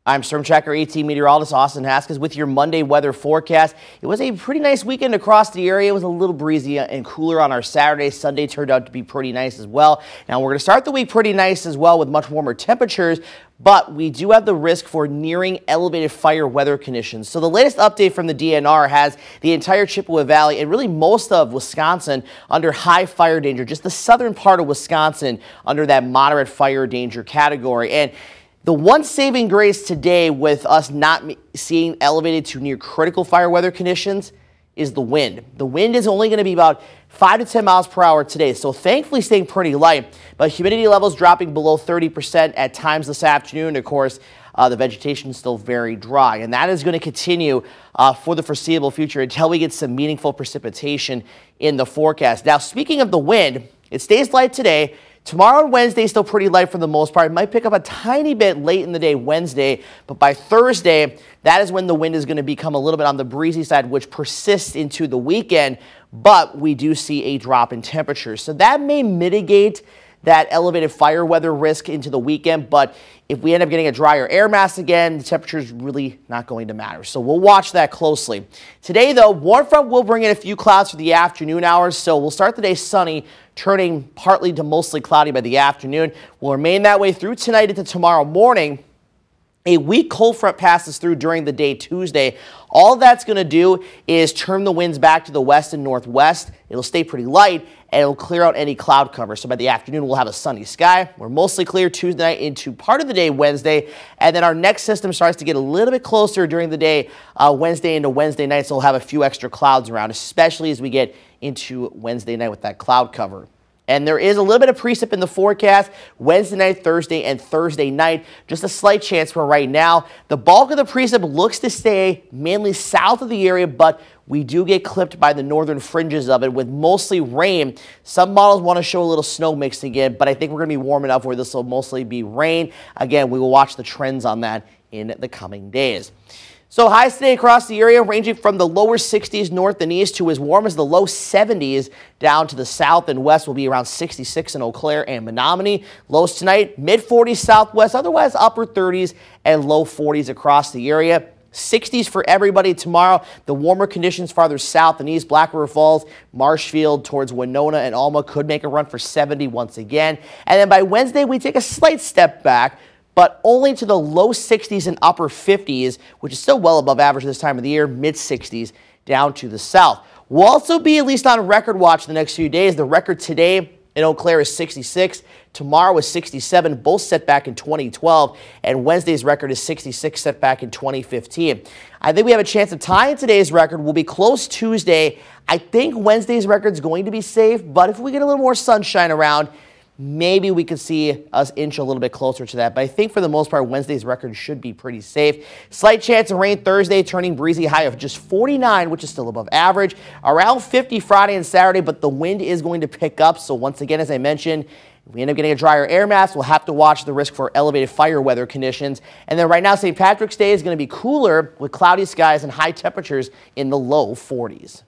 I'm Storm Tracker 18 meteorologist Austin Haskins with your Monday weather forecast. It was a pretty nice weekend across the area. It was a little breezy and cooler on our Saturday. Sunday turned out to be pretty nice as well. Now we're going to start the week pretty nice as well with much warmer temperatures, but we do have the risk for nearing elevated fire weather conditions. So the latest update from the DNR has the entire Chippewa Valley and really most of Wisconsin under high fire danger, just the southern part of Wisconsin under that moderate fire danger category. And the one saving grace today with us not seeing elevated to near critical fire weather conditions is the wind. The wind is only going to be about 5 to 10 miles per hour today, so thankfully staying pretty light, but humidity levels dropping below 30% at times this afternoon. Of course, the vegetation is still very dry, and that is going to continue for the foreseeable future until we get some meaningful precipitation in the forecast. Now, speaking of the wind, it stays light today. Tomorrow and Wednesday, still pretty light for the most part. It might pick up a tiny bit late in the day Wednesday, but by Thursday, that is when the wind is going to become a little bit on the breezy side, which persists into the weekend, but we do see a drop in temperatures. So that may mitigate that elevated fire weather risk into the weekend, but if we end up getting a drier air mass again, the temperature is really not going to matter. So we'll watch that closely. Today, though, warm front will bring in a few clouds for the afternoon hours, so we'll start the day sunny, turning partly to mostly cloudy by the afternoon. We'll remain that way through tonight into tomorrow morning. A weak cold front passes through during the day Tuesday. All that's going to do is turn the winds back to the west and northwest. It'll stay pretty light, and it'll clear out any cloud cover. So by the afternoon, we'll have a sunny sky. We're mostly clear Tuesday night into part of the day Wednesday, and then our next system starts to get a little bit closer during the day Wednesday into Wednesday night, so we'll have a few extra clouds around, especially as we get into Wednesday night with that cloud cover. And there is a little bit of precip in the forecast Wednesday night, Thursday, and Thursday night. Just a slight chance for right now. The bulk of the precip looks to stay mainly south of the area, but we do get clipped by the northern fringes of it with mostly rain. Some models want to show a little snow mixing in, but I think we're going to be warm enough where this will mostly be rain. Again, we will watch the trends on that in the coming days. So highs today across the area ranging from the lower 60s north and east to as warm as the low 70s down to the south and west. Will be around 66 in Eau Claire and Menominee. Lows tonight, mid 40s southwest, otherwise upper 30s and low 40s across the area. 60s for everybody tomorrow. The warmer conditions farther south and east, Black River Falls, Marshfield towards Winona and Alma could make a run for 70 once again. And then by Wednesday, we take a slight step back, but only to the low 60s and upper 50s, which is still well above average this time of the year, mid 60s down to the south. We'll also be at least on record watch the next few days. The record today in Eau Claire is 66. Tomorrow is 67, both set back in 2012. And Wednesday's record is 66, set back in 2015. I think we have a chance of tying today's record. We'll be close Tuesday. I think Wednesday's record is going to be safe, but if we get a little more sunshine around, maybe we could see us inch a little bit closer to that. But I think for the most part, Wednesday's record should be pretty safe. Slight chance of rain Thursday, turning breezy, high of just 49, which is still above average. Around 50 Friday and Saturday, but the wind is going to pick up. So once again, as I mentioned, if we end up getting a drier air mass, we'll have to watch the risk for elevated fire weather conditions. And then right now, St. Patrick's Day is going to be cooler with cloudy skies and high temperatures in the low 40s.